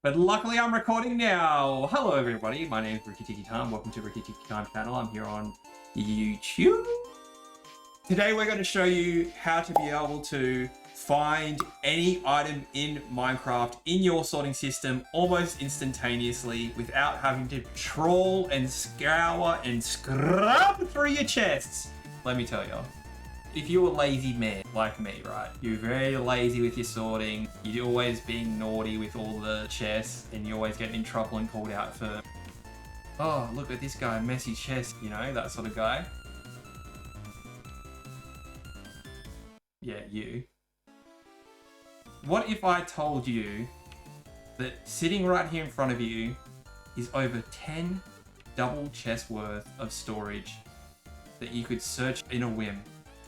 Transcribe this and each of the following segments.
But luckily I'm recording now. Hello everybody, my name is Ricky Tiki Time. Welcome to Ricky Tiki Time channel. I'm here on YouTube. Today we're going to show you how to be able to find any item in Minecraft in your sorting system almost instantaneously without having to trawl and scour and scrub through your chests. Let me tell you. If you're a lazy man like me, right? You're very lazy with your sorting. You're always being naughty with all the chests and you're always getting in trouble and called out for, oh, look at this guy, messy chest, you know, that sort of guy. Yeah, you. What if I told you that sitting right here in front of you is over 10 double chest worth of storage that you could search in a whim?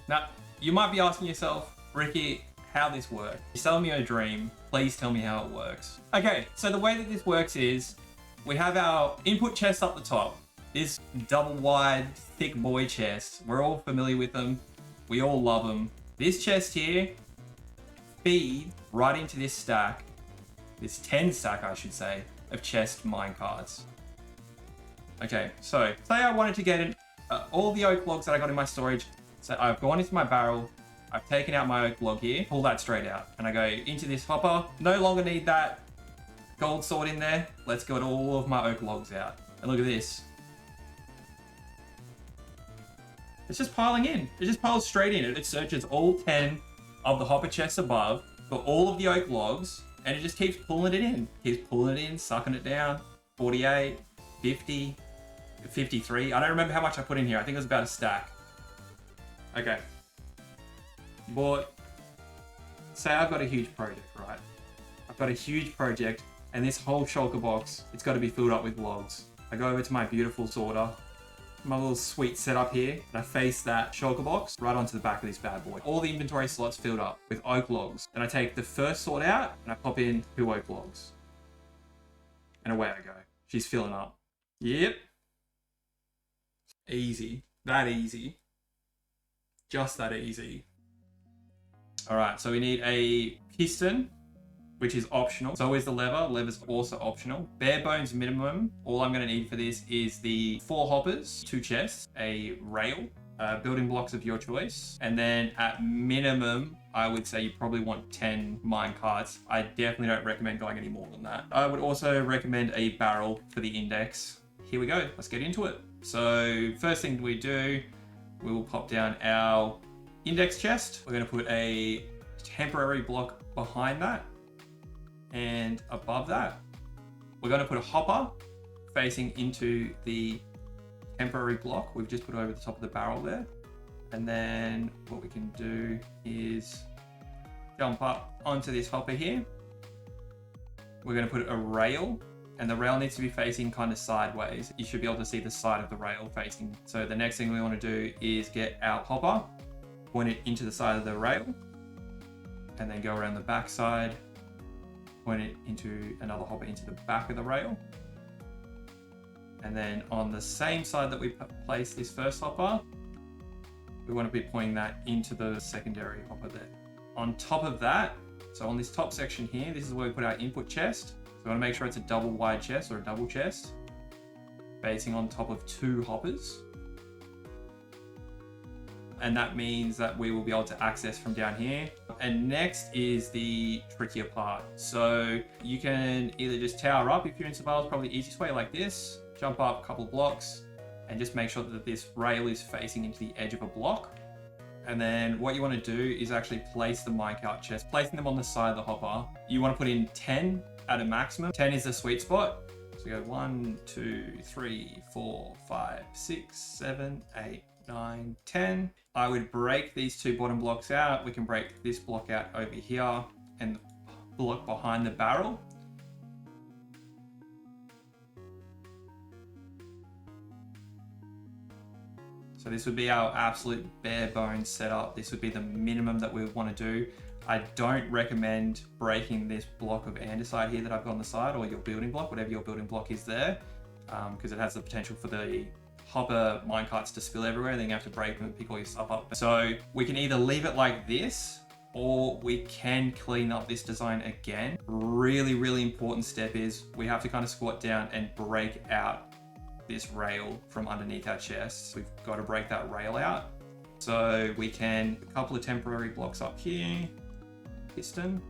Now, you might be asking yourself, Ricky, how this works? You're selling me a dream. Please tell me how it works. Okay, so the way that this works is we have our input chest up the top. This double wide, thick boy chest. We're all familiar with them. We all love them. This chest here feed right into this stack, this 10 stack, I should say, of chest minecarts. Okay, so say I wanted to get all the oak logs that I got in my storage. So I've gone into my barrel, I've taken out my oak log here, pull that straight out, and I go into this hopper. No longer need that gold sword in there. Let's get all of my oak logs out. And look at this. It's just piling in. It just piles straight in. It searches all 10 of the hopper chests above for all of the oak logs, and it just keeps pulling it in. Keeps pulling it in, sucking it down. 48, 50, 53. I don't remember how much I put in here. I think it was about a stack. Okay, but say I've got a huge project, right? I've got a huge project and this whole shulker box, it's got to be filled up with logs. I go over to my beautiful sorter, my little sweet setup here, and I face that shulker box right onto the back of this bad boy. All the inventory slots filled up with oak logs. Then I take the first sort out and I pop in 2 oak logs. And away I go. She's filling up. Yep. Easy. That easy. Just that easy. All right, so we need a piston, which is optional. So is the lever. Lever's also optional. Bare bones minimum. All I'm going to need for this is the 4 hoppers, 2 chests, a rail, building blocks of your choice, and then at minimum, I would say you probably want 10 mine carts. I definitely don't recommend going any more than that. I would also recommend a barrel for the index. Here we go. Let's get into it. So first thing we do, we will pop down our index chest. We're going to put a temporary block behind that. And above that, we're going to put a hopper facing into the temporary block we've just put over the top of the barrel there. And then what we can do is jump up onto this hopper here. We're going to put a rail, and the rail needs to be facing kind of sideways. You should be able to see the side of the rail facing. So the next thing we want to do is get our hopper, point it into the side of the rail, and then go around the back side, point it into another hopper into the back of the rail. And then on the same side that we placed this first hopper, we want to be pointing that into the secondary hopper there. On top of that, so on this top section here, this is where we put our input chest. We want to make sure it's a double wide chest or a double chest facing on top of 2 hoppers. And that means that we will be able to access from down here. And next is the trickier part. So you can either just tower up if you're in survival, it's probably the easiest way, like this. Jump up a couple of blocks and just make sure that this rail is facing into the edge of a block. And then what you want to do is actually place the minecart chest, placing them on the side of the hopper. You want to put in 10 at a maximum. 10 is the sweet spot. So we go 1, 2, 3, 4, 5, 6, 7, 8, 9, 10. I would break these 2 bottom blocks out. We can break this block out over here and the block behind the barrel. So this would be our absolute bare bones setup. This would be the minimum that we would want to do. I don't recommend breaking this block of andesite here that I've got on the side, or your building block, whatever your building block is there, because it has the potential for the hopper minecarts to spill everywhere, and then you have to break them and pick all your stuff up. So we can either leave it like this, or we can clean up this design again. Really important step is we have to kind of squat down and break out this rail from underneath our chest. We've got to break that rail out. So we can, a couple of temporary blocks up here, piston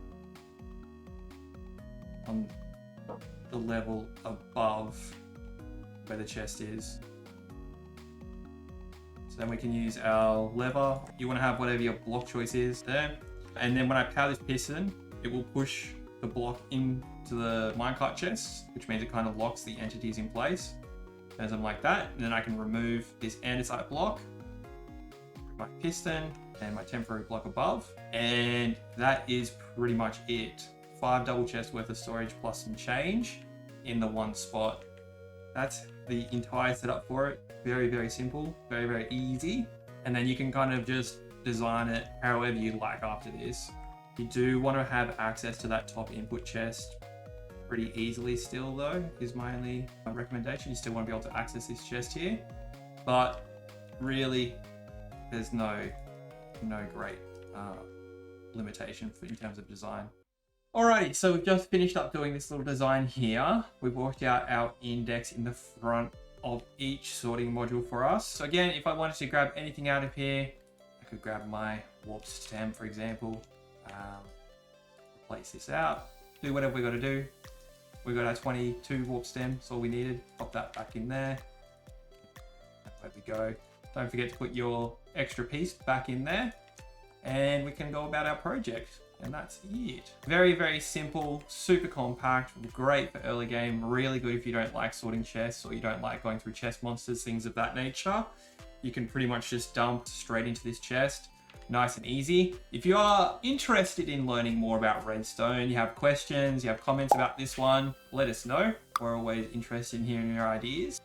on the level above where the chest is. So then we can use our lever. You want to have whatever your block choice is there. And then when I power this piston, it will push the block into the minecart chest, which means it kind of locks the entities in place. And something like that. And then I can remove this andesite block, my piston, and my temporary block above. And that is pretty much it. 5 double chests worth of storage plus some change in the one spot. That's the entire setup for it. Very simple, very easy. And then you can kind of just design it however you like after this. You do want to have access to that top input chest pretty easily still though, is my only recommendation. You still want to be able to access this chest here, but really there's no great limitation in terms of design. Alrighty, so we've just finished up doing this little design here. We've worked out our index in the front of each sorting module for us. So again, if I wanted to grab anything out of here, I could grab my warp stem, for example, replace this out, do whatever we got to do. We got our 22 warp stem, that's all we needed. Pop that back in there. There we go. Don't forget to put your extra piece back in there, and we can go about our project. And that's it. Very simple, super compact, great for early game, really good if you don't like sorting chests or you don't like going through chest monsters, things of that nature. You can pretty much just dump straight into this chest. Nice and easy. If you are interested in learning more about redstone, you have questions, you have comments about this one, let us know. We're always interested in hearing your ideas.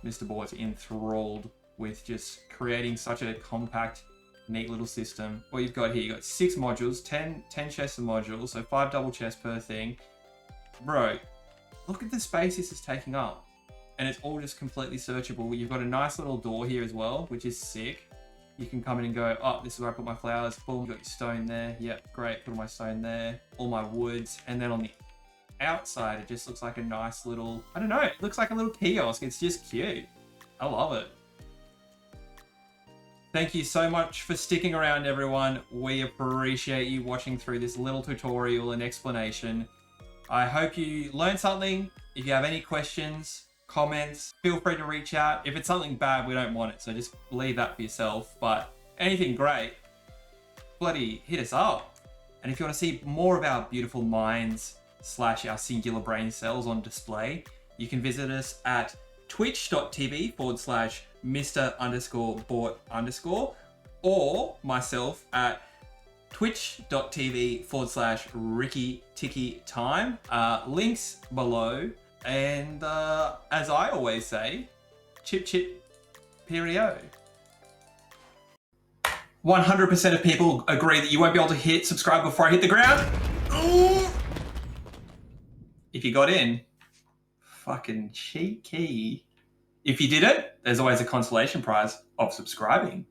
Mr. Board's enthralled with just creating such a compact, neat little system. What you've got here, you've got 6 modules, 10 chests of modules, so 5 double chests per thing. Bro, look at the space this is taking up. And it's all just completely searchable. You've got a nice little door here as well, which is sick. You can come in and go, oh, this is where I put my flowers. Boom, you've got your stone there. Yep, great, put all my stone there. All my woods. And then on the outside, it just looks like a nice little, I don't know, it looks like a little kiosk. It's just cute. I love it. Thank you so much for sticking around, everyone. We appreciate you watching through this little tutorial and explanation. I hope you learned something. If you have any questions, comments, feel free to reach out. If it's something bad, we don't want it, so just leave that for yourself. But anything great, bloody hit us up. And if you want to see more of our beautiful minds / our singular brain cells on display, you can visit us at twitch.tv/Mr_Bort_ or myself at twitch.tv/RickyTickyTime. Links below. And as I always say, chip chip perio. 100% of people agree that you won't be able to hit subscribe before I hit the ground. Ooh. If you got in, fucking cheeky. If you didn't, there's always a consolation prize of subscribing.